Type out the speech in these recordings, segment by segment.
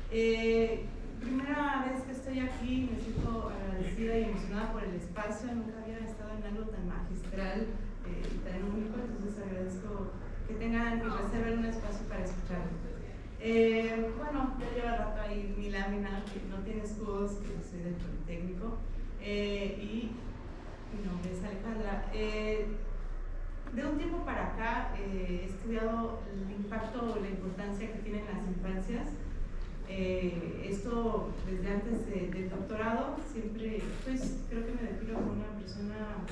Primera vez que estoy aquí, me siento agradecida y emocionada por el espacio. Nunca había estado en algo tan magistral y tan único, entonces agradezco que tengan y reserven un espacio para escucharme. Bueno, ya lleva rato ahí mi lámina, que no tiene escudos, que soy del Politécnico, y mi nombre es Alejandra. De un tiempo para acá he estudiado el impacto o la importancia que tienen las infancias. Esto desde antes del doctorado. Siempre, pues creo que me defino como una persona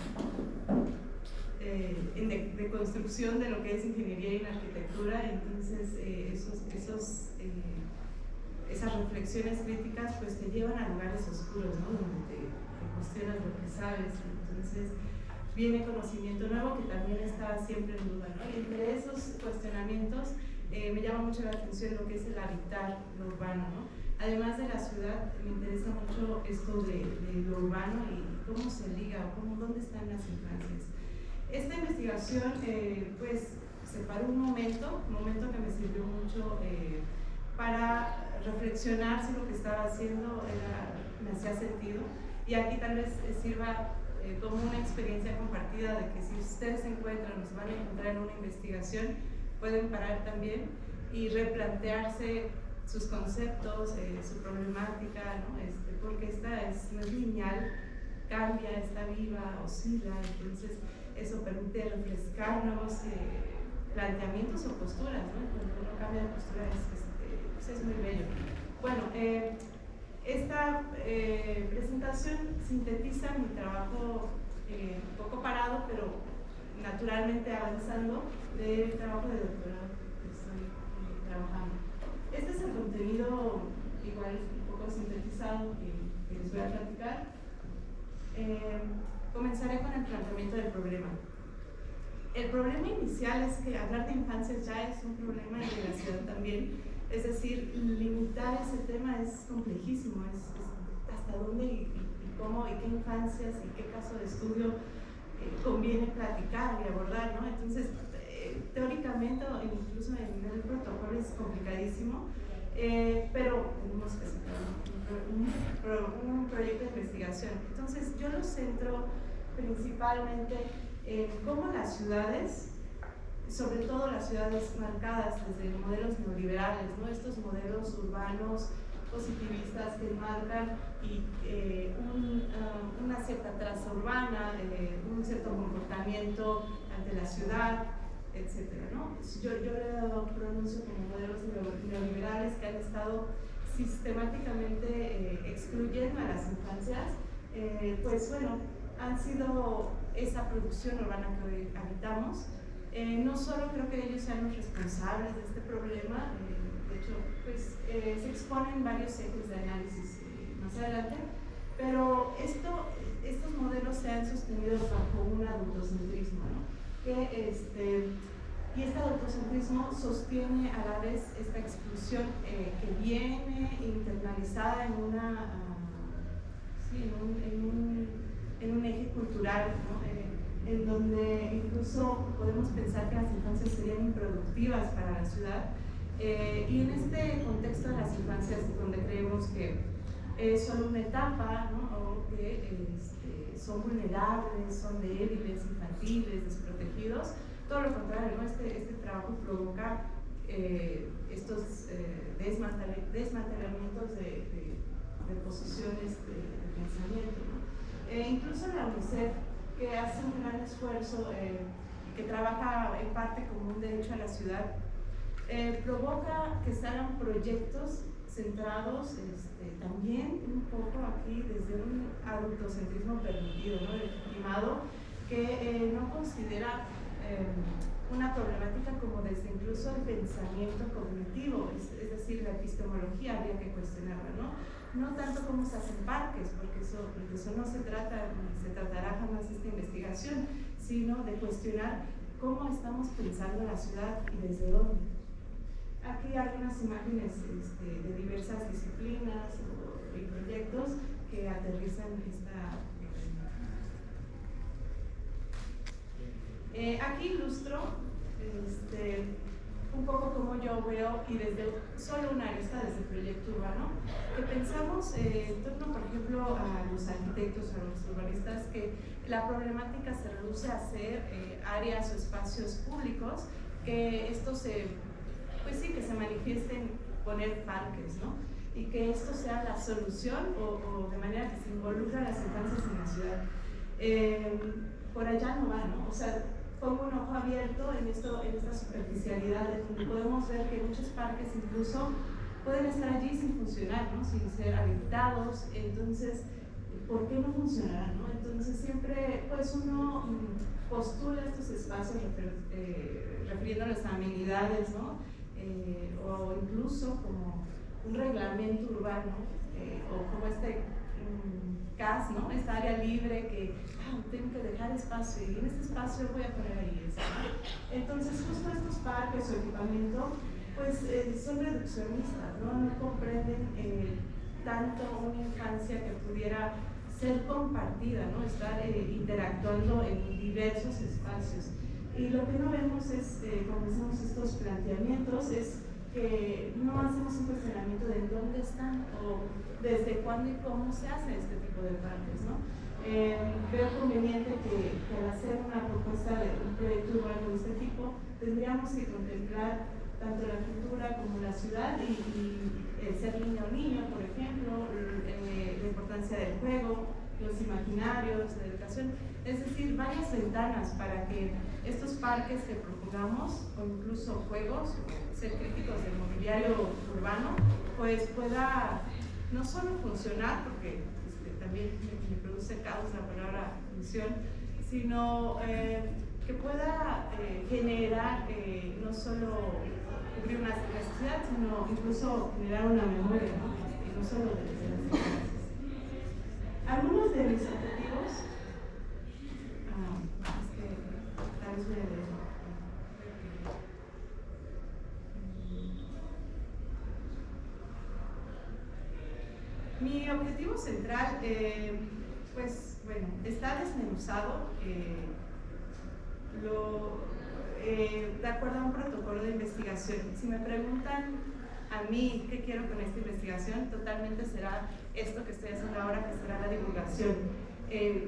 de construcción de lo que es ingeniería y la arquitectura. Entonces esas reflexiones críticas pues te llevan a lugares oscuros, ¿no? Donde te cuestionas lo que sabes. Entonces viene conocimiento nuevo que también está siempre en duda, ¿no? Y entre esos cuestionamientos me llama mucho la atención lo que es el habitar lo urbano, ¿no? Además de la ciudad, me interesa mucho esto de lo urbano y cómo se liga, o dónde están las infancias. Esta investigación, pues, se paró un momento que me sirvió mucho para reflexionar si lo que estaba haciendo me hacía sentido. Y aquí tal vez sirva como una experiencia compartida de que si ustedes se encuentran o se van a encontrar en una investigación, pueden parar también y replantearse sus conceptos, su problemática, ¿no? Porque esta no es lineal, cambia, está viva, oscila. Entonces eso permite refrescar nuevos planteamientos o posturas, ¿no? Cuando uno cambia de postura es muy bello. Bueno, esta presentación sintetiza mi trabajo un poco parado, pero naturalmente avanzando, del trabajo de doctorado que estoy trabajando. Este es el contenido, igual un poco sintetizado, que les voy a platicar. Comenzaré con el planteamiento del problema. El problema inicial es que hablar de infancias ya es un problema y de la ciudad también. Es decir, limitar ese tema es complejísimo, es hasta dónde y cómo y qué infancias y qué caso de estudio conviene platicar y abordar, ¿no? Entonces, teóricamente o incluso en el protocolo es complicadísimo, pero tenemos que sacar un proyecto de investigación. Entonces, yo lo centro principalmente en cómo las ciudades, sobre todo las ciudades marcadas desde modelos neoliberales, ¿no? Estos modelos urbanos positivistas que marcan una cierta traza urbana, un cierto comportamiento ante la ciudad, etcétera, ¿no? Yo lo pronuncio como modelos neoliberales que han estado sistemáticamente excluyendo a las infancias. Pues bueno, han sido esa producción urbana que hoy habitamos. No solo creo que ellos sean los responsables de este problema, de hecho, pues se exponen varios ejes de análisis más adelante, pero estos modelos se han sostenido bajo un adultocentrismo, ¿no? Y este adultocentrismo sostiene a la vez esta exclusión que viene internalizada en un eje cultural, ¿no? En donde incluso podemos pensar que las infancias serían improductivas para la ciudad, y en este contexto de las infancias donde creemos que es solo una etapa, ¿no? O que son vulnerables, son débiles, infantiles, desprotegidos, todo lo contrario, ¿no? Este trabajo provoca estos desmantelamientos de posiciones de pensamiento, ¿no? Incluso la UNICEF, que hace un gran esfuerzo, que trabaja en parte como un derecho a la ciudad, provoca que se hagan proyectos centrados también un poco aquí desde un adultocentrismo permitido, ¿no? Legitimado, que no considera una problemática como desde incluso el pensamiento cognitivo, es decir, la epistemología habría que cuestionarla, ¿no? No tanto cómo se hacen parques, porque eso no se trata, ni se tratará jamás esta investigación, sino de cuestionar cómo estamos pensando la ciudad y desde dónde. Aquí hay algunas imágenes de diversas disciplinas y proyectos que aterrizan esta. Aquí ilustro un poco como yo veo, y desde solo una arista, desde el proyecto urbano, que pensamos en torno, por ejemplo, a los arquitectos, a los urbanistas, que la problemática se reduce a ser áreas o espacios públicos, que esto pues sí, que se manifiesten poner parques, ¿no? Y que esto sea la solución o de manera que se involucre a las infancias en la ciudad. Por allá no va, ¿no? O sea, pongo un ojo abierto en esta superficialidad, donde podemos ver que muchos parques incluso pueden estar allí sin funcionar, ¿no? Sin ser habilitados. Entonces, ¿por qué no funcionarán, no? Entonces siempre pues uno postula estos espacios refiriéndoles a amenidades, ¿no? O incluso como un reglamento urbano, o como este CAS, ¿no? Esta área libre que tengo que dejar espacio, y en este espacio voy a poner ahí eso, ¿no? Entonces justo estos parques o equipamiento pues son reduccionistas, no comprenden tanto una infancia que pudiera ser compartida, ¿no? Estar interactuando en diversos espacios. Y lo que no vemos es, cuando hacemos estos planteamientos, es que no hacemos un cuestionamiento de dónde están o desde cuándo y cómo se hace este tipo de parques, ¿no? Veo conveniente que al hacer una propuesta de un proyecto urbano de este tipo, tendríamos que contemplar tanto la cultura como la ciudad y el ser niño o niño, por ejemplo, la importancia del juego, los imaginarios, la educación, es decir, varias ventanas para que estos parques que propongamos, o incluso juegos, ser críticos del mobiliario urbano, pues pueda no solo funcionar, porque también me produce caos la palabra función, sino que pueda generar no solo cubrir una necesidad, sino incluso generar una memoria, ¿no? Y no solo desde las necesidades. Algunos de mis objetivos, es que tal vez mi objetivo central, pues bueno, está desmenuzado, de acuerdo a un protocolo de investigación. Si me preguntan a mí qué quiero con esta investigación, totalmente será esto que estoy haciendo ahora, que será la divulgación.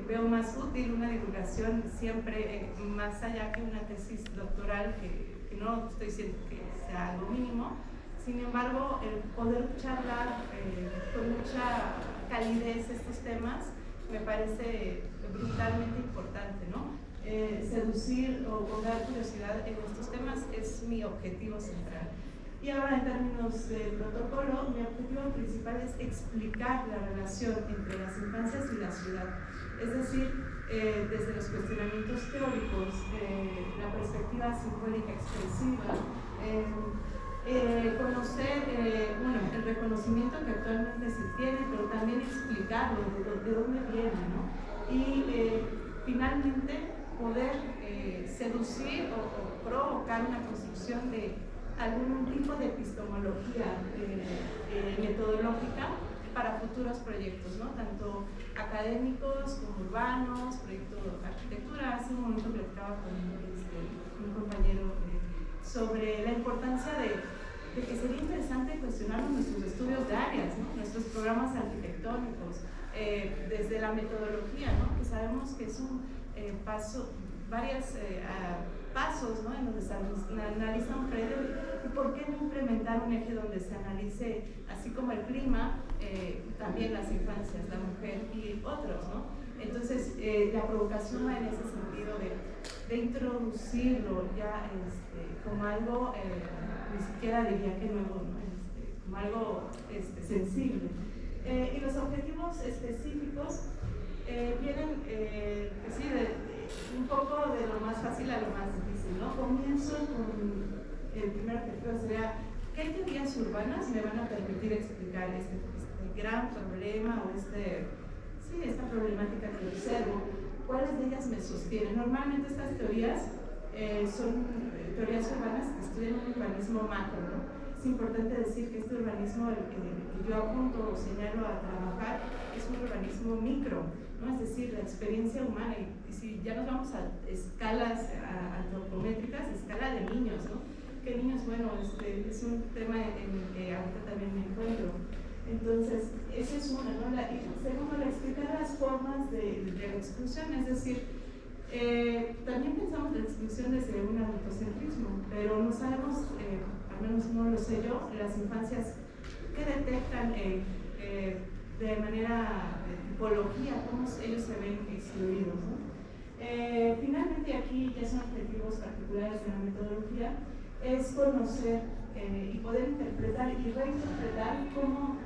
Veo más útil una divulgación siempre, más allá que una tesis doctoral, que no estoy diciendo que sea algo mínimo. Sin embargo, el poder charlar con mucha calidez estos temas me parece brutalmente importante, ¿no? Seducir o dar curiosidad en estos temas es mi objetivo central. Y ahora, en términos de protocolo, mi objetivo principal es explicar la relación entre las infancias y la ciudad. Es decir, desde los cuestionamientos teóricos, la perspectiva simbólica expresiva, conocer el reconocimiento que actualmente se tiene, pero también explicarlo, de dónde viene, ¿no? Y finalmente poder seducir o provocar una construcción de algún tipo de epistemología metodológica para futuros proyectos, ¿no? Tanto académicos como urbanos, proyectos de arquitectura. Hace un momento platicaba con un compañero sobre la importancia de que sería interesante cuestionar nuestros estudios de áreas, ¿no? Nuestros programas arquitectónicos, desde la metodología, ¿no? Que sabemos que es un varios pasos, ¿no? En donde se analiza un predio, y por qué no implementar un eje donde se analice, así como el clima, también las infancias, la mujer y otros, ¿no? Entonces, la provocación va en ese sentido de introducirlo ya como algo, ni siquiera diría que nuevo, ¿no? Como algo sensible. Y los objetivos específicos vienen, pues sí, un poco de lo más fácil a lo más difícil, ¿no? Comienzo con el primer objetivo, sería ¿qué teorías urbanas me van a permitir explicar este gran problema o esta problemática que observo? ¿Cuáles de ellas me sostienen? Normalmente estas teorías son teorías urbanas que estudian un urbanismo macro, ¿no? Es importante decir que este urbanismo que yo apunto o señalo a trabajar es un urbanismo micro, ¿no? Es decir, la experiencia humana, y si ya nos vamos a escalas antropométricas, escala de niños, ¿no? qué niños, bueno, es un tema en el que ahorita también me encuentro. Entonces, esa es una, ¿no? Y segundo, explicar las formas de la exclusión, es decir, también pensamos la exclusión desde un adultocentrismo, pero no sabemos, al menos no lo sé yo, las infancias que detectan de manera de tipología cómo ellos se ven excluidos, ¿no? Finalmente, aquí ya son objetivos particulares de la metodología, es conocer y poder interpretar y reinterpretar cómo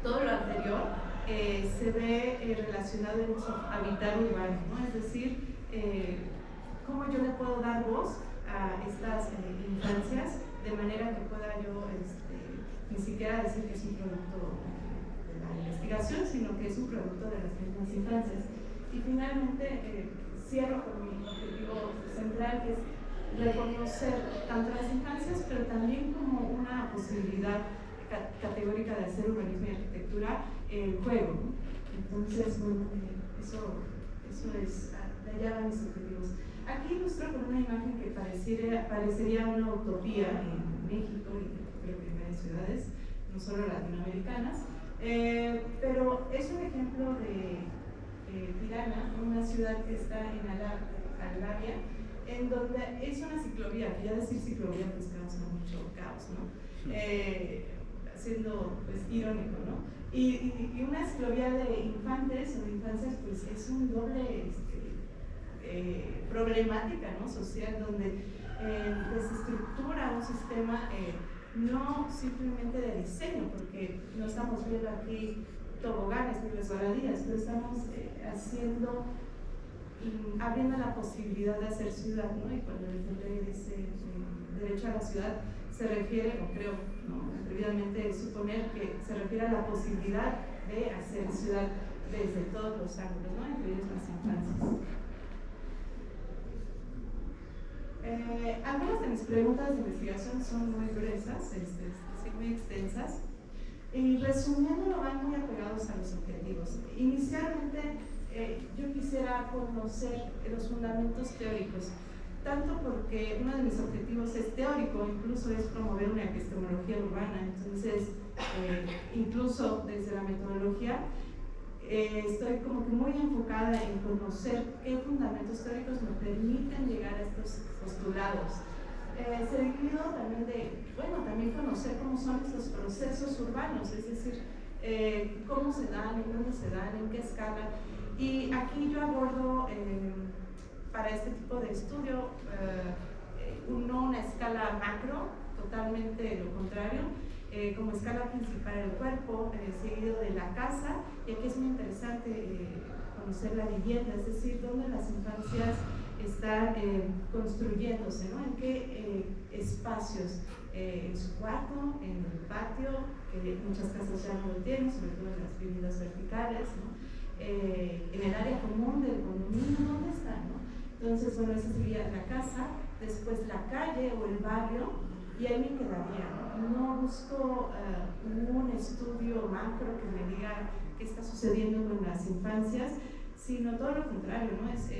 todo lo anterior se ve relacionado en su hábitat urbano, ¿no? Es decir, cómo yo le puedo dar voz a estas infancias de manera que pueda yo ni siquiera decir que es un producto de la investigación, sino que es un producto de las mismas infancias. Y finalmente, cierro con mi objetivo central, que es reconocer tanto las infancias, pero también como una posibilidad categórica de hacer urbanismo y arquitectura, el juego, ¿no? Entonces, bueno, eso es, de allá van mis objetivos. Aquí ilustro con una imagen que parecería una utopía en México y creo que en varias ciudades, no solo latinoamericanas, pero es un ejemplo de Tirana, una ciudad que está en Alabia, en donde es una ciclovía, que ya decir ciclovía pues causa mucho caos, ¿no? Siendo pues irónico, ¿no? Y una ciclovía de infantes o de infancias pues es un doble problemática, ¿no? Social, donde desestructura un sistema no simplemente de diseño, porque no estamos viendo aquí toboganes ni resbaladillas, pero estamos abriendo la posibilidad de hacer ciudad, ¿no? Y cuando el ley dice derecho a la ciudad, se refiere, o creo, ¿no?, atrevidamente suponer que se refiere a la posibilidad de hacer ciudad desde todos los ángulos, ¿no?, entre ellos las infancias. Algunas de mis preguntas de investigación son muy gruesas, muy extensas, y resumiéndolo van muy apegados a los objetivos. Inicialmente, yo quisiera conocer los fundamentos teóricos, tanto porque uno de mis objetivos es teórico, incluso es promover una epistemología urbana. Entonces, incluso desde la metodología, estoy como que muy enfocada en conocer qué fundamentos teóricos me permiten llegar a estos postulados. Seguido también también conocer cómo son estos procesos urbanos, es decir, cómo se dan, en dónde se dan, en qué escala. Y aquí yo abordo para este tipo de estudio no una escala macro, totalmente lo contrario, como escala principal el cuerpo, seguido de la casa, y aquí es muy interesante conocer la vivienda, es decir, dónde las infancias están construyéndose, ¿no? En qué espacios, en su cuarto, en el patio, que muchas casas ya no lo tienen, sobre todo en las viviendas verticales, ¿no? En el área común del condominio, ¿dónde están, no? Entonces, bueno, esa sería la casa, después la calle o el barrio, y ahí me quedaría, ¿no? No busco un estudio macro que me diga qué está sucediendo con las infancias, sino todo lo contrario, ¿no? Es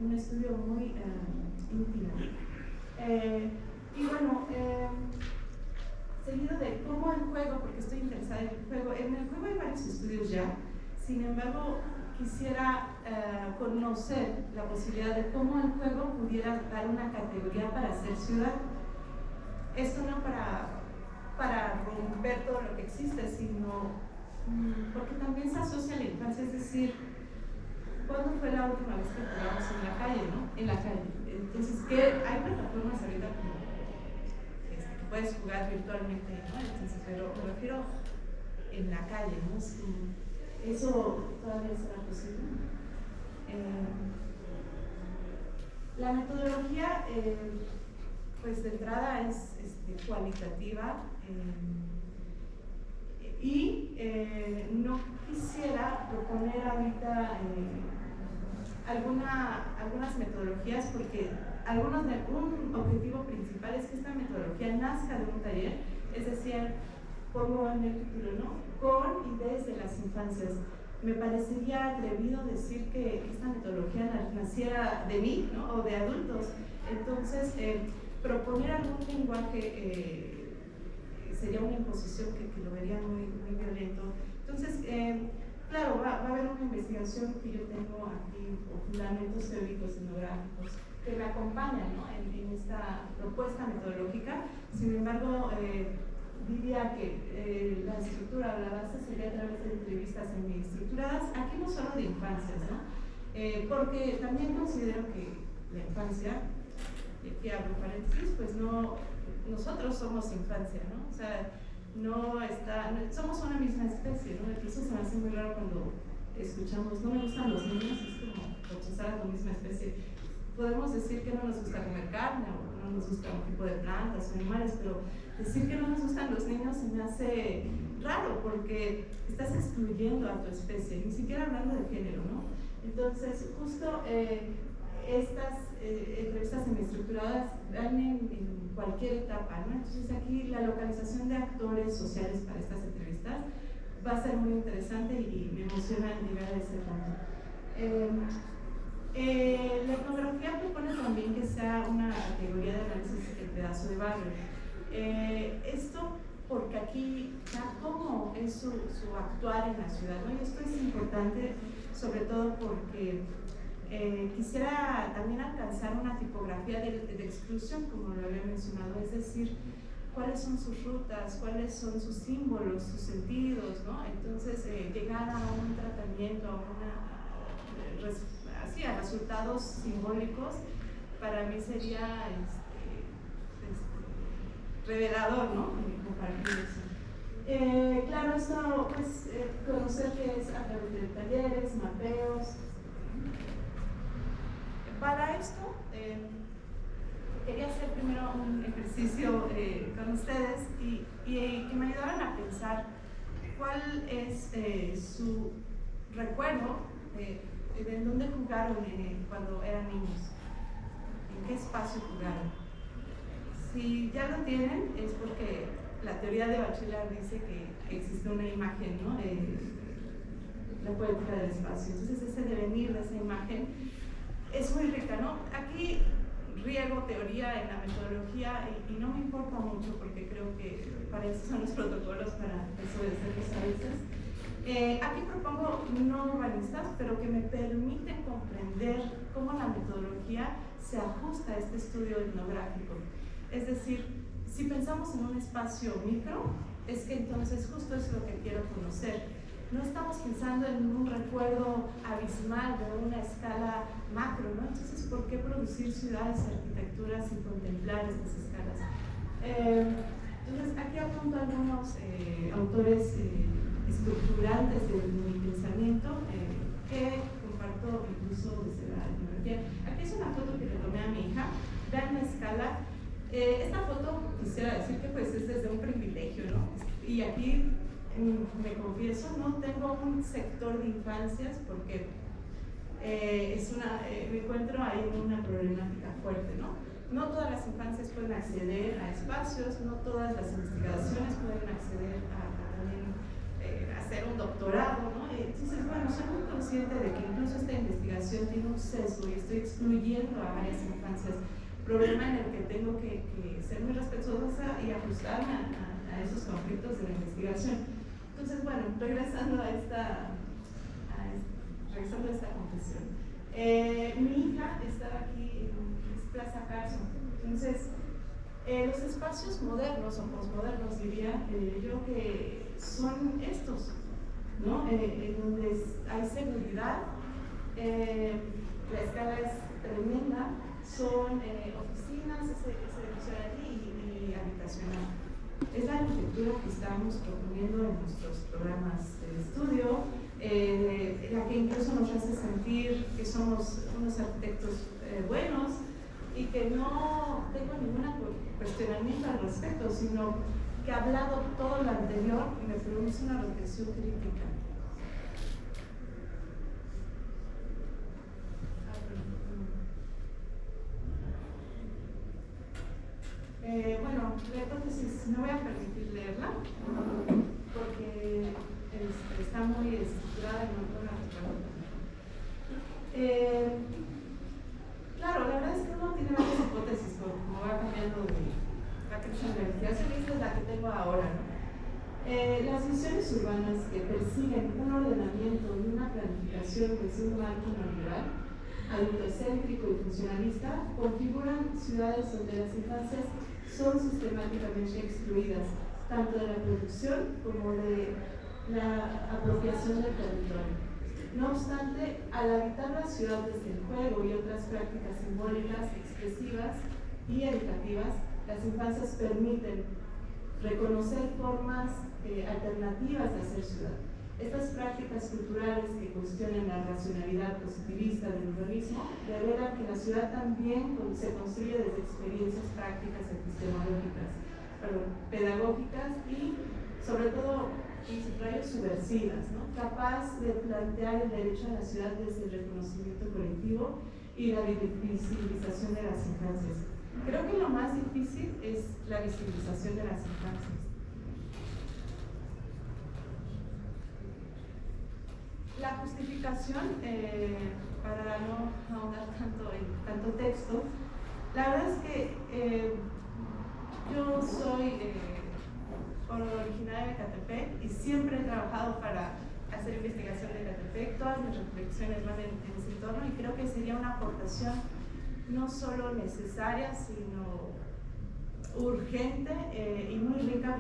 un estudio muy íntimo. Y bueno, seguido de cómo el juego, porque estoy interesada en el juego. En el juego hay varios estudios ya, sin embargo, quisiera conocer la posibilidad de cómo el juego pudiera dar una categoría para hacer ciudad. Esto no para romper todo lo que existe, sino porque también se asocia a la infancia, es decir, ¿cuándo fue la última vez que jugamos en la calle, no? En la calle. Entonces, hay plataformas ahorita como que puedes jugar virtualmente, ¿no? Entonces, pero me refiero en la calle, ¿no? Eso todavía será posible. La metodología, pues de entrada es cualitativa, y no quisiera proponer ahorita algunas metodologías, porque un objetivo principal es que esta metodología nazca de un taller, es decir, pongo en el título, ¿no?, con y desde las infancias. Me parecería atrevido decir que esta metodología naciera de mí, ¿no?, o de adultos. Entonces, proponer algún lenguaje sería una imposición que lo vería muy, muy violento. Entonces, claro, va a haber una investigación que yo tengo aquí, o fundamentos teóricos etnográficos, que me acompañan, ¿no?, en esta propuesta metodológica. Sin embargo, diría que la estructura o la base sería a través de entrevistas semi-estructuradas, aquí no solo de infancias, ¿no? Porque también considero que la infancia, y aquí abro paréntesis, pues no, nosotros somos infancia, ¿no? O sea, somos una misma especie, ¿no? Incluso se me hace muy raro cuando escuchamos, no me gustan los niños, es como rechazar a tu misma especie. Podemos decir que no nos gusta comer carne o no nos gusta un tipo de plantas o animales, pero decir que no nos gustan los niños se me hace raro porque estás excluyendo a tu especie, ni siquiera hablando de género, ¿no? Entonces, justo estas entrevistas semiestructuradas dan en cualquier etapa, ¿no? Entonces aquí la localización de actores sociales para estas entrevistas va a ser muy interesante y me emociona llegar a ese punto. La etnografía propone también que sea una categoría de análisis del pedazo de barrio. Esto porque aquí da cómo es su actuar en la ciudad, ¿no? Y esto es importante sobre todo porque quisiera también alcanzar una tipografía de exclusión, como lo había mencionado, es decir, cuáles son sus rutas, cuáles son sus símbolos, sus sentidos, ¿no? Entonces, llegar a un tratamiento, a resultados simbólicos, para mí sería revelador, ¿no? Compartir eso. Claro, esto, pues, conocer que es a través de talleres, mapeos. Para esto, quería hacer primero un ejercicio con ustedes y que me ayudaran a pensar cuál es su recuerdo de dónde jugaron cuando eran niños, en qué espacio jugaron. Si ya lo tienen, es porque la teoría de Bachelard dice que existe una imagen, ¿no?, la poética del espacio. Entonces, ese devenir de esa imagen es muy rica, ¿no? Aquí riego teoría en la metodología y no me importa mucho porque creo que para eso son los protocolos, para desobedecerlos a veces. Aquí propongo no urbanistas, pero que me permiten comprender cómo la metodología se ajusta a este estudio etnográfico. Es decir, si pensamos en un espacio micro, es que entonces justo es lo que quiero conocer. No estamos pensando en un recuerdo abismal de una escala macro, ¿no? Entonces, ¿por qué producir ciudades, arquitecturas sin contemplar estas escalas? Entonces, aquí apunto a algunos autores estructurantes del pensamiento que comparto incluso desde la etnografía. Aquí es una foto que le tomé a mi hija. Vean la escala. Esta foto, quisiera decir que pues es desde un privilegio, ¿no? Y aquí me confieso, no tengo un sector de infancias porque me encuentro ahí en una problemática fuerte, ¿no? No todas las infancias pueden acceder a espacios, no todas las investigaciones pueden acceder a también hacer un doctorado, ¿no? Entonces, bueno, soy muy consciente de que incluso esta investigación tiene un sesgo y estoy excluyendo a varias infancias, problema en el que tengo que ser muy respetuosa y ajustarme a esos conflictos de la investigación. Entonces, bueno, regresando a esta confesión. Mi hija estaba aquí en Plaza Carson. Entonces, los espacios modernos o posmodernos, diría yo, que son estos, ¿no? En donde hay seguridad, la escala es tremenda, son oficinas, ese edificio de allí y habitacional. Es la arquitectura que estamos proponiendo en nuestros programas de estudio, la que incluso nos hace sentir que somos unos arquitectos buenos y que no tengo ningún cuestionamiento al respecto, sino que hablado todo lo anterior me produce una reflexión crítica. Bueno, la hipótesis no voy a permitir leerla porque está muy estructurada y no la recuerdo. Claro, la verdad es que uno tiene varias hipótesis como va cambiando Las visiones urbanas que persiguen un ordenamiento y una planificación desde un marco natural, adultocéntrico y funcionalista, configuran ciudades donde las infancias son sistemáticamente excluidas, tanto de la producción como de la apropiación del territorio. No obstante, al habitar la ciudad desde el juego y otras prácticas simbólicas, expresivas y educativas, las infancias permiten reconocer formas alternativas de hacer ciudad. Estas prácticas culturales que cuestionan la racionalidad positivista del urbanismo revelan que la ciudad también se construye desde experiencias prácticas epistemológicas, pedagógicas y, sobre todo, subversivas, ¿no? Capaz de plantear el derecho a la ciudad desde el reconocimiento colectivo y la visibilización de las infancias. Creo que lo más difícil es la visibilización de las infancias. La justificación, para no ahondar tanto en tanto texto, la verdad es que yo soy originaria de Ecatepec y siempre he trabajado para hacer investigación de Ecatepec. Todas mis reflexiones van en ese entorno y creo que sería una aportación no solo necesaria, sino urgente y muy rica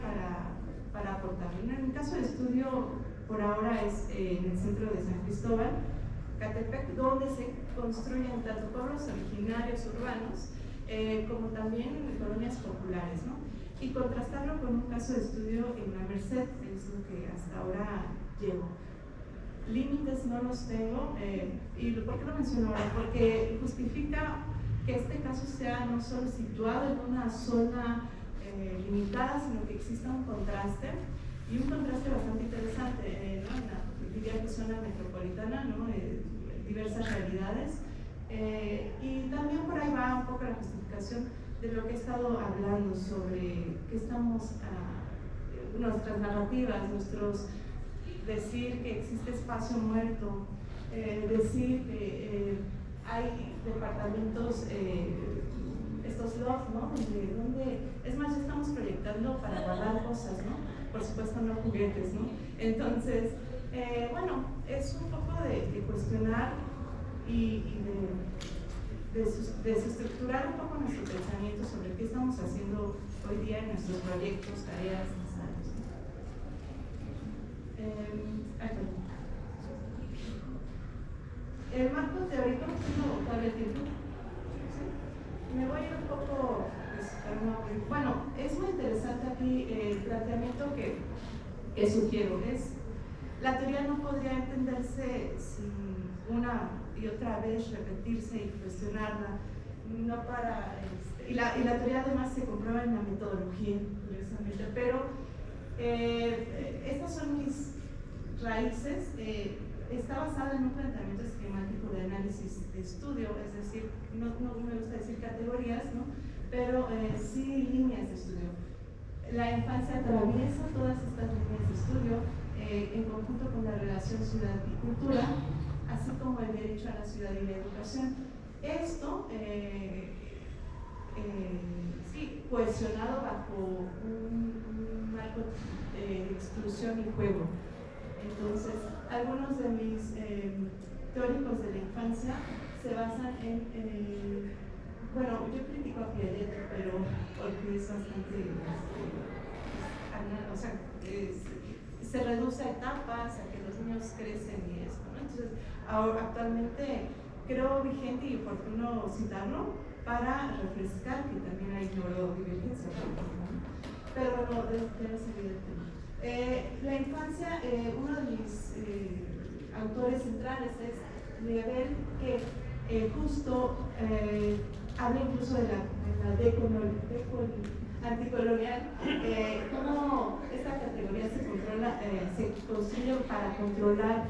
para aportar. En mi caso de estudio, por ahora es en el centro de San Cristóbal, Ecatepec, donde se construyen tanto pueblos originarios urbanos como también colonias populares, ¿no? Y contrastarlo con un caso de estudio en la Merced, es lo que hasta ahora llevo. Límites no los tengo, y ¿por qué lo menciono ahora? Porque justifica que este caso sea no solo situado en una zona limitada, sino que exista un contraste, y un contraste bastante interesante, ¿no? En la, diría que zona metropolitana, ¿no? Diversas realidades, y también por ahí va un poco la justificación de lo que he estado hablando sobre que estamos, nuestras narrativas, nuestros decir que existe espacio muerto, decir que hay departamentos, estos loft, ¿no? Donde, es más, ya estamos proyectando para guardar cosas, ¿no? Por supuesto no juguetes, ¿no? Entonces, bueno, es un poco de cuestionar y de desestructurar un poco nuestro pensamiento sobre qué estamos haciendo hoy día en nuestros proyectos, tareas, ensayos, ¿no? El marco teórico, ¿tengo todavía tiempo? ¿Sí? Me voy a ir un poco, pues, bueno, es muy interesante aquí el planteamiento que sugiero. La teoría no podría entenderse sin una y otra vez repetirse y cuestionarla, no para, y la teoría además se comprueba en la metodología, curiosamente, pero estas son mis raíces. Está basada en un planteamiento esquemático de análisis de estudio, es decir, no me gusta decir categorías, ¿no? Pero sí líneas de estudio. La infancia atraviesa todas estas líneas de estudio en conjunto con la relación ciudad y cultura, así como el derecho a la ciudad y la educación. Esto, sí, cohesionado bajo un marco de exclusión y juego. Entonces, algunos de mis teóricos de la infancia se basan en, bueno, yo critico a Piaget, pero porque es bastante, o sea, se reduce a etapas, a que los niños crecen y esto, ¿no? Entonces, ahora, actualmente creo vigente y oportuno citarlo para refrescar que también hay neurodivergencia, ¿no? Pero bueno, debe seguir el tema. La infancia, uno de mis autores centrales es Leibel, que justo habla incluso de la anticolonial, cómo esta categoría se controla, se construye para controlar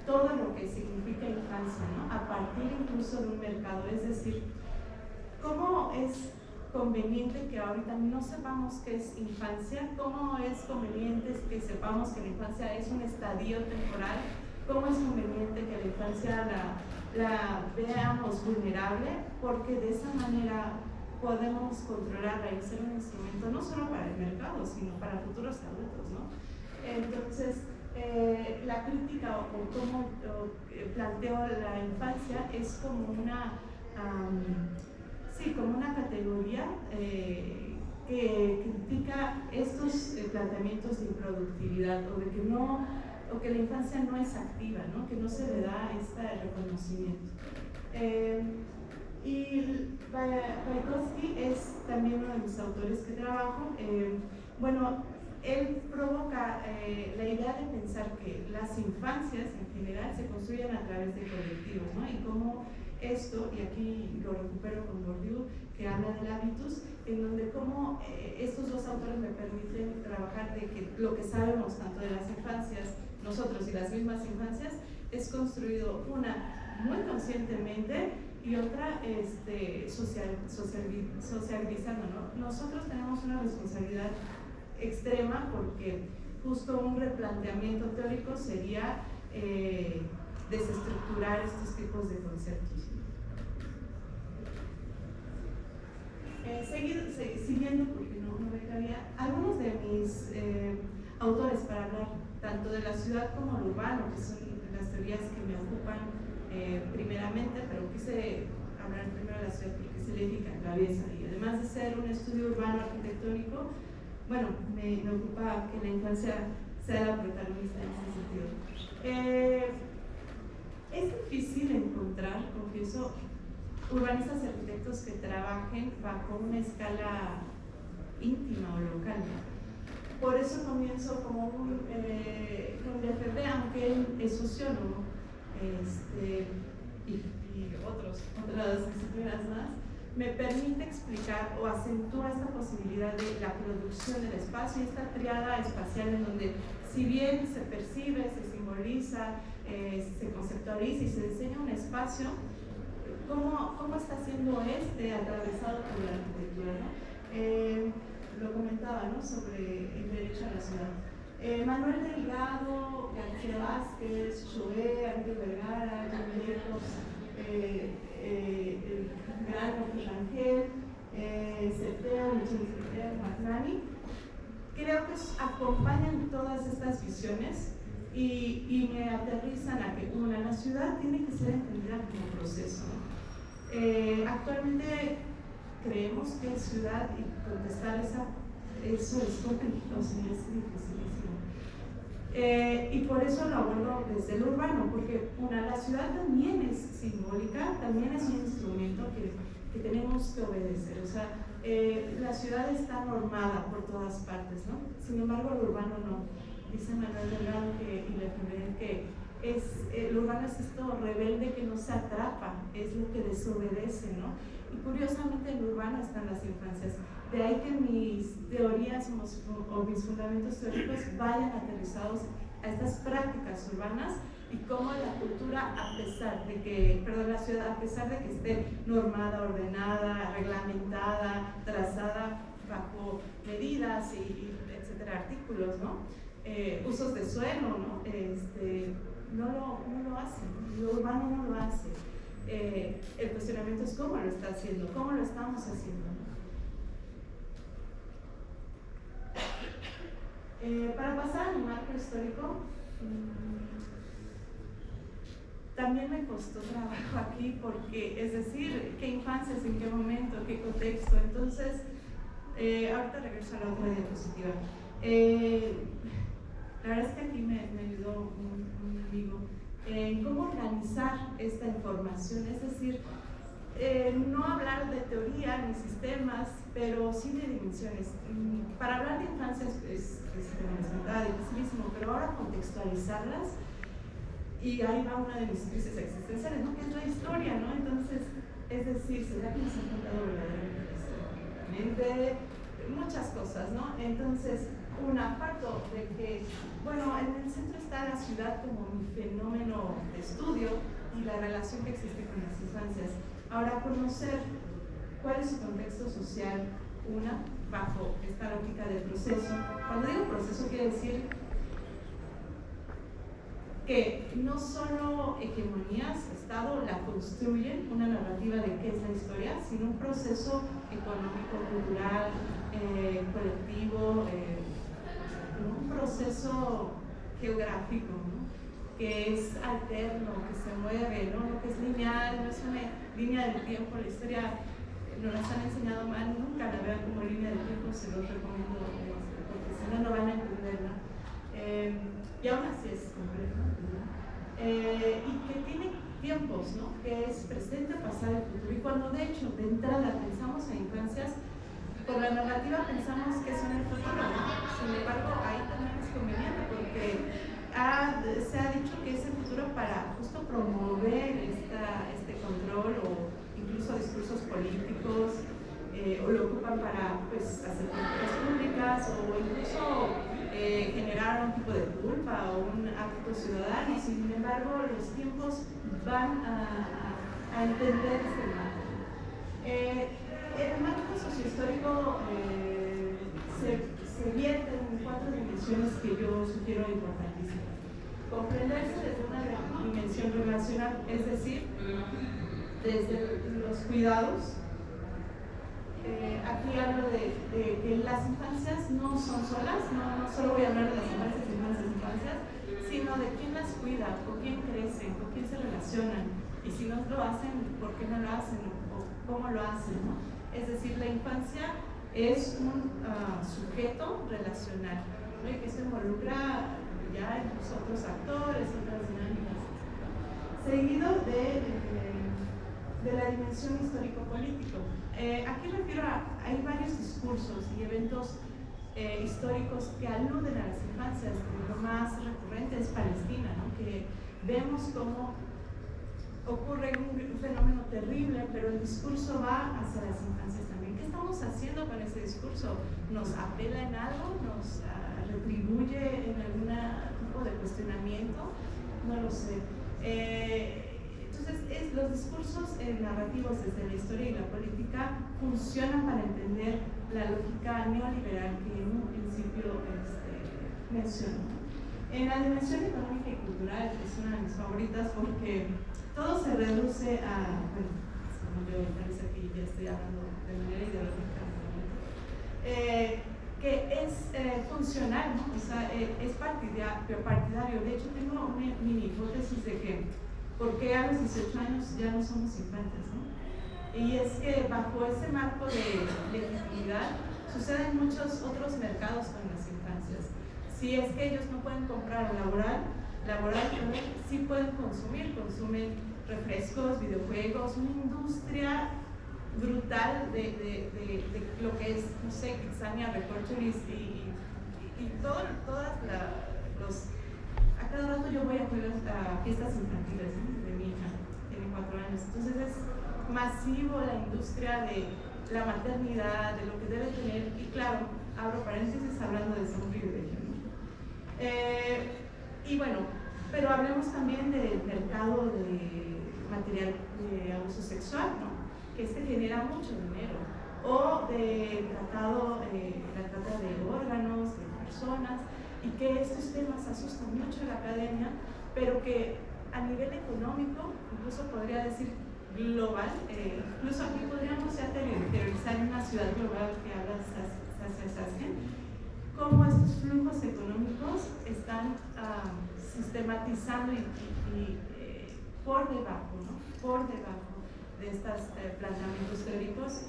todo lo que significa infancia, ¿no? A partir incluso de un mercado, es decir, cómo es conveniente que ahorita no sepamos qué es infancia, cómo es conveniente que sepamos que la infancia es un estadio temporal, cómo es conveniente que la infancia la veamos vulnerable, porque de esa manera podemos controlarla y ser un instrumento no solo para el mercado, sino para futuros adultos, ¿no? Entonces, la crítica o cómo planteo la infancia es como una, sí, como una categoría que critica estos planteamientos de improductividad o que la infancia no es activa, ¿no? Que no se le da este reconocimiento. Y Vygotsky es también uno de mis autores que trabajo. Bueno, él provoca la idea de pensar que las infancias en general se construyen a través de colectivos, ¿no? Y cómo esto, y aquí lo recupero con Bourdieu, que habla del habitus, en donde cómo estos dos autores me permiten trabajar de que lo que sabemos tanto de las infancias, nosotros y las mismas infancias, es construido una muy conscientemente y otra socializando, ¿no? Nosotros tenemos una responsabilidad extrema porque justo un replanteamiento teórico sería desestructurar estos tipos de conceptos. Siguiendo, porque no me cabía, algunos de mis autores para hablar tanto de la ciudad como lo urbano, que son las teorías que me ocupan primeramente, pero quise hablar primero de la ciudad porque es eléctrica, atraviesa, y además de ser un estudio urbano arquitectónico, bueno, me ocupa que la infancia sea la protagonista en ese sentido. Es difícil encontrar, confieso, urbanistas y arquitectos que trabajen bajo una escala íntima o local. Por eso comienzo como un Lefebvre, aunque él es sociólogo, y otras disciplinas más, me permite explicar o acentúa esta posibilidad de la producción del espacio y esta triada espacial en donde, si bien se percibe, se simboliza, se conceptualiza y se diseña un espacio, ¿cómo está siendo atravesado por la arquitectura, ¿no? Lo comentaba, ¿no? Sobre el derecho a la ciudad. Manuel Delgado, García Vázquez, Joé, Ángel Vergara, Lejos, el gran Rangel, Cepeda, Michel Cepeda, Magnani, creo que acompañan todas estas visiones y me aterrizan a que la ciudad tiene que ser entendida como proceso. Actualmente creemos que es ciudad y contestar eso es complejo, es dificilísimo. Y por eso lo abordo desde el urbano, porque la ciudad también es simbólica, también es un instrumento que tenemos que obedecer. O sea, la ciudad está normada por todas partes, ¿no? Sin embargo, el urbano no. Dice Manuel Delgado y Lefebvre que el urbano es esto rebelde que no se atrapa, es lo que desobedece, ¿no? Y curiosamente el urbano están las infancias. De ahí que mis teorías o mis fundamentos teóricos vayan aterrizados a estas prácticas urbanas y cómo la cultura, la ciudad, a pesar de que esté normada, ordenada, reglamentada, trazada bajo medidas y etcétera, artículos, ¿no? Usos de suelo, ¿no? No lo hace, lo urbano no lo hace. El cuestionamiento es cómo lo está haciendo, cómo lo estamos haciendo. Para pasar a mi marco histórico, también me costó trabajo aquí porque, es decir, qué infancias, en qué momento, qué contexto. Entonces, ahorita regreso a la otra diapositiva. La verdad es que aquí me ayudó un amigo en cómo organizar esta información, es decir, no hablar de teoría ni sistemas, pero sí de dimensiones. Para hablar de infancia es dificilísimo, pero ahora contextualizarlas, y ahí va una de mis crisis existenciales, ¿no? Que es la historia, ¿no? Entonces, es decir, ¿será que nos han contado verdaderamente? Muchas cosas, ¿no? Entonces, parto de que, bueno, en el centro está la ciudad como mi fenómeno de estudio y la relación que existe con las infancias. Ahora, conocer cuál es su contexto social, bajo esta lógica del proceso. Cuando digo proceso, quiere decir que no solo hegemonías, Estado la construyen, una narrativa de qué es la historia, sino un proceso económico, cultural, colectivo, un proceso geográfico, ¿no? Que es alterno, que se mueve, ¿no? Lo que es lineal, no es una línea del tiempo. La historia nos las han enseñado mal, nunca la vean como línea del tiempo, se los recomiendo, porque si no, no van a entenderla. Y aún así es complejo, ¿no? Y que tiene tiempos, ¿no? Que es presente, pasado y futuro. Y cuando de hecho, de entrada, pensamos en infancias, por la narrativa pensamos que son el futuro, ¿no? Sin embargo, ahí también es conveniente, porque se ha dicho que es el futuro para justo promover este control o incluso discursos políticos, o lo ocupan para pues, hacer políticas públicas o incluso generar un tipo de culpa o un acto ciudadano. Sin embargo, los tiempos van a entender este marco. El marco sociohistórico se vierte en 4 dimensiones que yo sugiero importantísimas. Comprenderse desde una dimensión relacional, es decir, desde los cuidados. Aquí hablo de que las infancias no son solas, no solo voy a hablar de las infancias, sino de quién las cuida, con quién crecen, con quién se relacionan, y si no lo hacen, ¿por qué no lo hacen? O cómo lo hacen, ¿no? Es decir, la infancia es un sujeto relacional, ¿no? Y que se involucra ya en otros actores, otras dinámicas. Seguido de la dimensión histórico-político. Aquí refiero hay varios discursos y eventos históricos que aluden a las infancias. Lo más recurrente es Palestina, ¿no? Que vemos cómo ocurre un fenómeno terrible, pero el discurso va hacia las infancias también. ¿Qué estamos haciendo con ese discurso? ¿Nos apela en algo? ¿Nos retribuye en algún tipo de cuestionamiento? No lo sé. Entonces, los discursos narrativos desde la historia y la política funcionan para entender la lógica neoliberal que en un principio mencioné. En la dimensión económica y cultural, que es una de mis favoritas porque todo se reduce a, bueno, como yo parece que ya estoy hablando de manera ideológica, que es funcional, ¿no? O sea, es partidario. De hecho, tengo una mini hipótesis de que ¿por qué a los 18 años ya no somos infantes, ¿no? Y es que bajo ese marco de legitimidad suceden muchos otros mercados con las infancias. Si es que ellos no pueden comprar laboral, sí pueden consumen refrescos, videojuegos, una industria brutal de lo que es, no sé, Kitsania, Recorcholis y todas los... A cada rato yo voy a fiestas infantiles, ¿no? De mi hija, tiene 4 años. Entonces es masivo la industria de la maternidad, de lo que debe tener, y claro, abro paréntesis hablando de ser un privilegio, ¿no? Y bueno, pero hablemos también del mercado de material de abuso sexual, ¿no? Que genera mucho dinero, o de la trata de órganos, de personas, y que estos temas asustan mucho a la academia, pero que a nivel económico, incluso podría decir global, incluso aquí podríamos ya teorizar en una ciudad global que habla Saskia, cómo estos flujos económicos están sistematizando y por debajo, ¿no? Por debajo de estos planteamientos teóricos,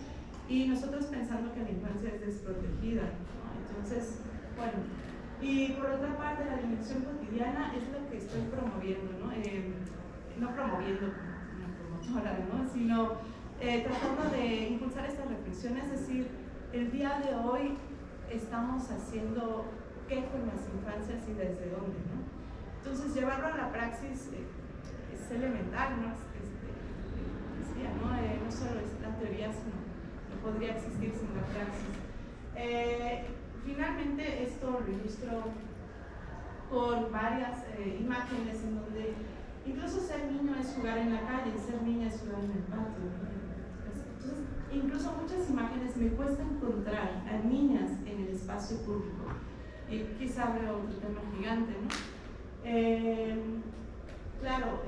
y nosotros pensando que la infancia es desprotegida, ¿no? Entonces, bueno, y por otra parte la dimensión cotidiana es lo que estoy promoviendo, ¿no? No promoviendo como una promotora, ¿no? Sino tratando de impulsar esta reflexión, es decir, el día de hoy estamos haciendo qué con las infancias y desde dónde, ¿no? Entonces llevarlo a la praxis es elemental, ¿no? Decía, ¿no? No solo es la teoría, sino no podría existir sin la praxis. Finalmente esto lo ilustro con varias imágenes en donde incluso ser niño es jugar en la calle, ser niña es jugar en el patio, ¿no? Entonces, incluso muchas imágenes me cuesta encontrar a niñas en el espacio público, y quizá habrá otro tema gigante, ¿no? Claro,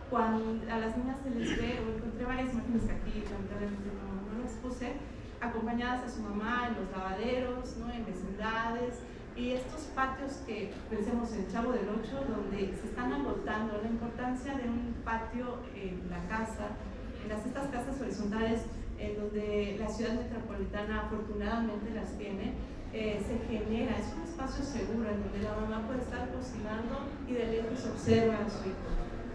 cuando a las niñas se les ve, o encontré varias imágenes que aquí lamentablemente no las puse, acompañadas a su mamá en los lavaderos, ¿no? En vecindades, y estos patios que pensemos en Chavo del Ocho, donde se están agotando, la importancia de un patio en la casa, en estas casas horizontales, en donde la ciudad metropolitana afortunadamente las tiene, se genera, es un espacio seguro en donde la mamá puede estar cocinando y de lejos observa a su hijo.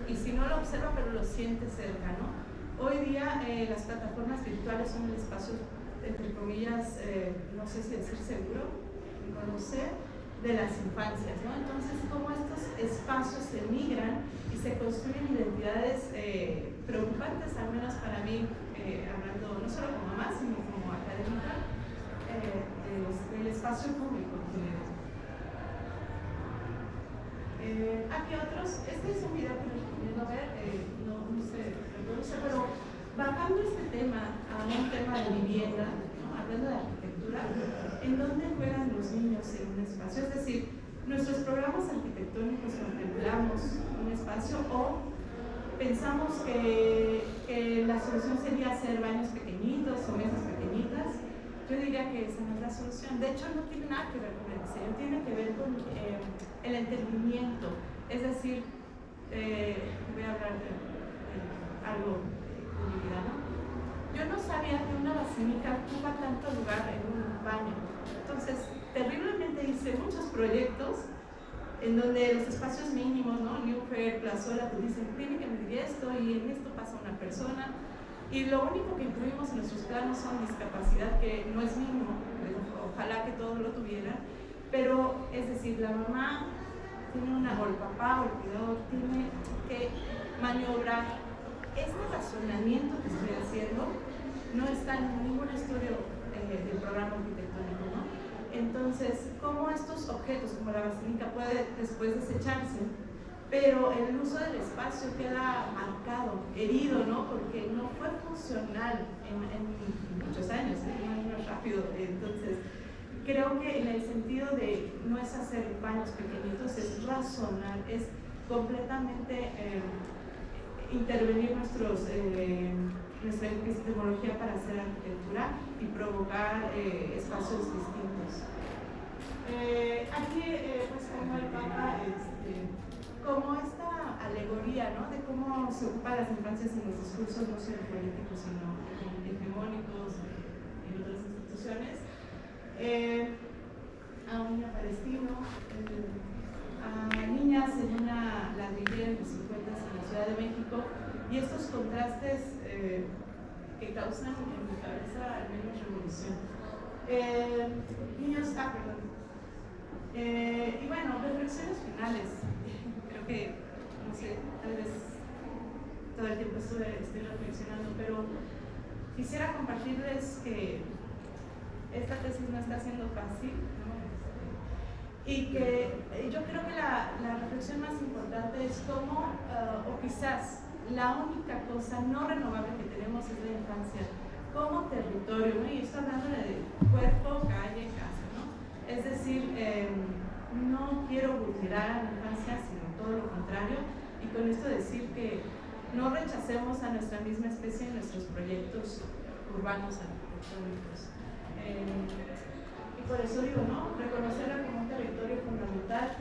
Y si no lo observa, pero lo siente cerca, ¿no? Hoy día las plataformas virtuales son el espacio, entre comillas, no sé si decir seguro, conocer de las infancias, ¿no? Entonces, cómo estos espacios se migran y se construyen identidades preocupantes, al menos para mí, hablando no solo como mamá, sino como académica, del espacio público. Aquí otros, este es un video que les recomiendo ver, no se reproduce, pero bajando este tema a un tema de vivienda, ¿no? Hablando de arquitectura, ¿en dónde juegan los niños en un espacio? Es decir, nuestros programas arquitectónicos contemplamos un espacio o pensamos que la solución sería hacer baños pequeñitos o mesas pequeñitas. Yo diría que esa no es la solución. De hecho, no tiene nada que ver con el diseño, tiene que ver con el entendimiento. Es decir, voy a hablar de algo de mi vida, ¿no? Yo no sabía que una basílica ocupa tanto lugar en un baño. Entonces, terriblemente hice muchos proyectos en donde los espacios mínimos, ¿no? Newfair, Plazuela, te dicen, tiene que medir esto y en esto pasa una persona. Y lo único que incluimos en nuestros planos son discapacidad, que no es mínimo, ojalá que todos lo tuvieran, pero es decir, la mamá tiene o el papá o el cuidador tiene que maniobrar. Este razonamiento que estoy haciendo no está en ningún estudio del programa arquitectónico, ¿no? Entonces, ¿cómo estos objetos, como la basílica, puede después desecharse? Pero el uso del espacio queda marcado, herido, ¿no? Porque no fue funcional en muchos años, no es rápido. Entonces, creo que en el sentido de no es hacer baños pequeñitos, es razonar, es completamente intervenir nuestra epistemología para hacer arquitectura y provocar espacios distintos. Aquí, pues, como el Papa, como esta alegoría, ¿no? De cómo se ocupan las infancias en los discursos no solo políticos, sino hegemónicos en otras instituciones. A un niño palestino, a niñas en una ladrillera en los 50 en la Ciudad de México, y estos contrastes que causan en mi cabeza al menos revolución. Niños, perdón. Y bueno, reflexiones finales. Creo que, no sé, tal vez todo el tiempo estoy reflexionando, pero quisiera compartirles que esta tesis no está siendo fácil, ¿no? Y que yo creo que la reflexión más importante es cómo, o quizás la única cosa no renovable que tenemos es la infancia como territorio, ¿no? Y estoy hablando de cuerpo, calle, casa, ¿no? Es decir, no quiero vulnerar a la infancia, sino todo lo contrario, y con esto decir que no rechacemos a nuestra misma especie en nuestros proyectos urbanos arquitectónicos. Y por eso digo, ¿no? Reconocerla como un territorio fundamental,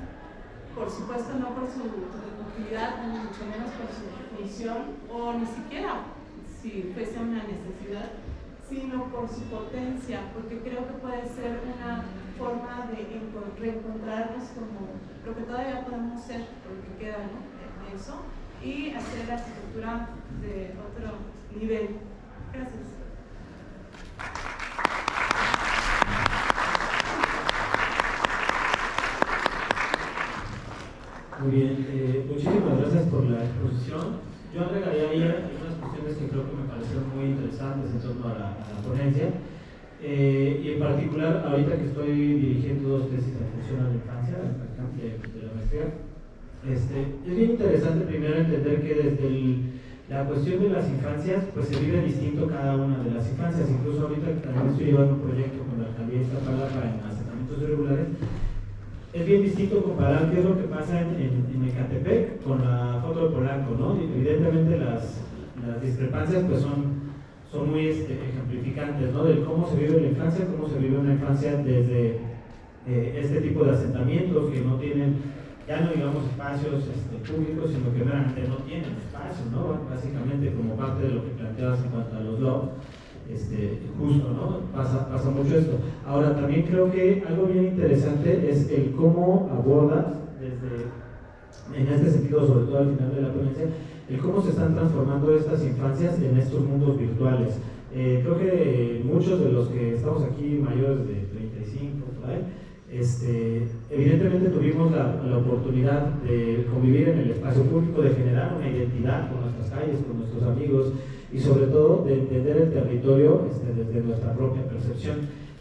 por supuesto no por su utilidad, ni mucho menos por su función, o ni siquiera si fuese una necesidad, sino por su potencia, porque creo que puede ser una forma de reencontrarnos como lo que todavía podemos ser, por lo que queda, ¿no? De eso, y hacer la arquitectura de otro nivel. Gracias. Muy bien, muchísimas gracias por la exposición. Yo agregaría ahí unas cuestiones que creo que me parecieron muy interesantes en torno a la ponencia. Y en particular, ahorita que estoy dirigiendo dos tesis de atención a la infancia de la maestría, es bien interesante primero entender que desde la cuestión de las infancias, pues se vive distinto cada una de las infancias. Incluso ahorita también estoy llevando un proyecto con la alcaldía de Iztapalapa en asentamientos irregulares. es bien distinto comparar qué es lo que pasa en Ecatepec con la foto de Polanco, ¿no? Y evidentemente las discrepancias pues son muy ejemplificantes, ¿no? De cómo se vive la infancia, cómo se vive una infancia desde este tipo de asentamientos que no tienen, ya no digamos espacios públicos, sino que realmente no tienen espacio, ¿no? Básicamente como parte de lo que planteabas en cuanto a los LOB, justo, ¿no? Pasa mucho esto. Ahora, también creo que algo bien interesante es el cómo abordas, en este sentido, sobre todo al final de la ponencia, el cómo se están transformando estas infancias en estos mundos virtuales. Creo que muchos de los que estamos aquí mayores de 35, por ahí, evidentemente tuvimos la oportunidad de convivir en el espacio público, de generar una identidad con nuestras calles, con nuestros amigos y sobre todo de entender el territorio desde nuestra propia percepción,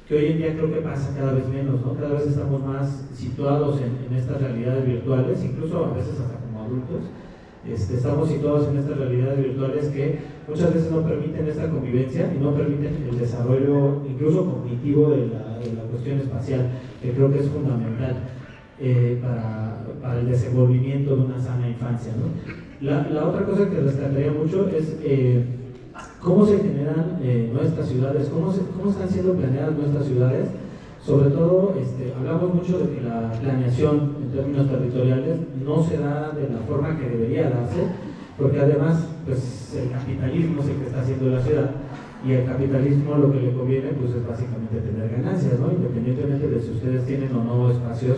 que hoy en día creo que pasa cada vez menos, ¿no? Cada vez estamos más situados en estas realidades virtuales, incluso a veces hasta como adultos. Estamos situados en estas realidades virtuales que muchas veces no permiten esta convivencia y no permiten el desarrollo incluso cognitivo de la cuestión espacial, que creo que es fundamental para el desenvolvimiento de una sana infancia, ¿no? La otra cosa que rescataría mucho es cómo se generan nuestras ciudades, cómo están siendo planeadas nuestras ciudades. Sobre todo, hablamos mucho de que la planeación en términos territoriales no se da de la forma que debería darse, porque además pues, el capitalismo es el que está haciendo la ciudad, y el capitalismo lo que le conviene pues, es básicamente tener ganancias, ¿no? Independientemente de si ustedes tienen o no espacios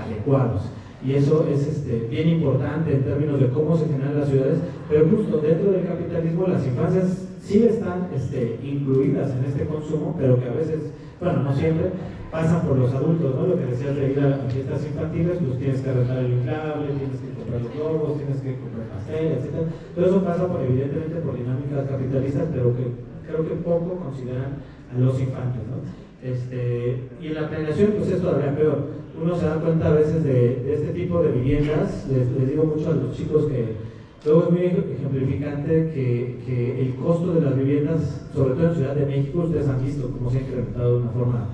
adecuados. Y eso es bien importante en términos de cómo se generan las ciudades, pero justo dentro del capitalismo las infancias sí están incluidas en este consumo, pero que a veces, bueno, no siempre, pasan por los adultos, ¿no? Lo que decías de ir a fiestas infantiles, pues tienes que rentar el inflable, tienes que comprar los globos, tienes que comprar pastel, etc. Todo eso pasa evidentemente por dinámicas capitalistas, pero que creo que poco consideran a los infantes, ¿no? Y en la planeación, pues es todavía peor. Uno se da cuenta a veces de este tipo de viviendas. Les digo mucho a los chicos que luego es muy ejemplificante que el costo de las viviendas, sobre todo en Ciudad de México, ustedes han visto cómo se ha incrementado de una forma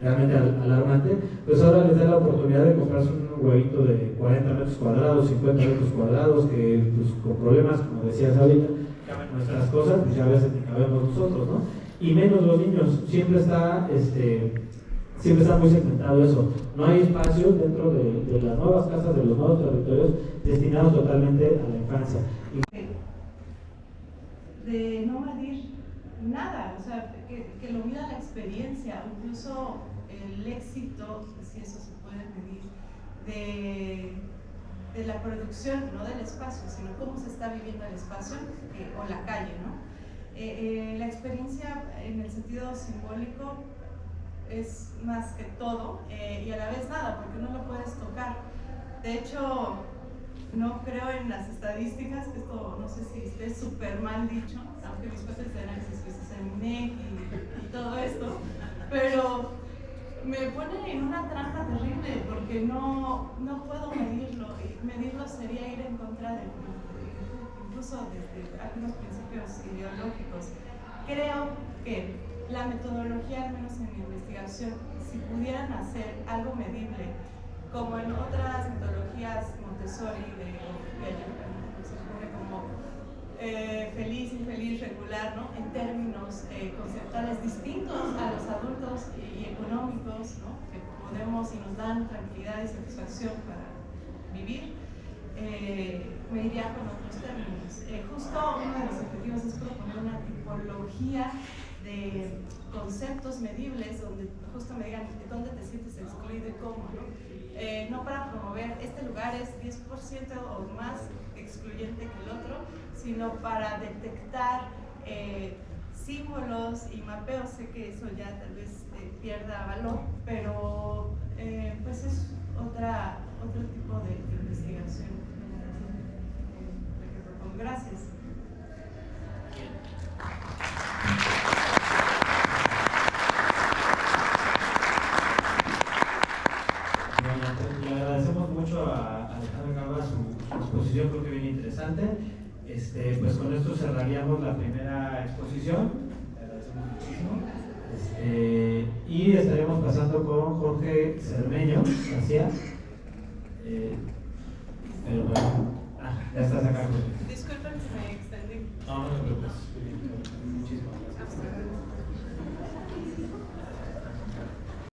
realmente alarmante, pues ahora les da la oportunidad de comprarse un huevito de 40 metros cuadrados, 50 metros cuadrados, que pues, con problemas, como decías ahorita, caben nuestras cosas, pues ya a veces ni cabemos nosotros, ¿no? Y menos los niños, siempre está muy segmentado eso. No hay espacio dentro de las nuevas casas, de los nuevos territorios, destinados totalmente a la infancia. De no medir nada, o sea, que lo mida la experiencia, incluso el éxito, si eso se puede medir, de la producción, no del espacio, sino cómo se está viviendo el espacio o la calle, ¿no? La experiencia en el sentido simbólico es más que todo y a la vez nada, porque no lo puedes tocar. De hecho, no creo en las estadísticas, que esto no sé si esté súper mal dicho, aunque mis cuates de análisis pues es el INEGI y todo esto, pero me pone en una trampa terrible porque no puedo medirlo, y medirlo sería ir en contra de incluso desde algunos principios ideológicos. Creo que la metodología, al menos en mi investigación, si pudieran hacer algo medible, como en otras metodologías Montessori de se pone como feliz, infeliz, regular, ¿no? En términos conceptuales distintos a los adultos y económicos, ¿no? Que podemos y nos dan tranquilidad y satisfacción para vivir, me iría con otros términos. Justo uno de los objetivos es proponer una tipología de conceptos medibles donde justo me digan dónde te sientes excluido y cómo, ¿no? No para promover este lugar es 10% o más excluyente que el otro, sino para detectar símbolos y mapeos. Sé que eso ya tal vez pierda valor, pero pues es otro tipo de investigación que propongo. Gracias. Le agradecemos mucho a Alejandra Gaba su exposición, creo que bien interesante. Pues con esto cerraríamos la primera exposición. Le agradecemos muchísimo. Y aquí estaremos pasando con Jorge Cermeño García. Pero bueno, ya estás acá, Jorge.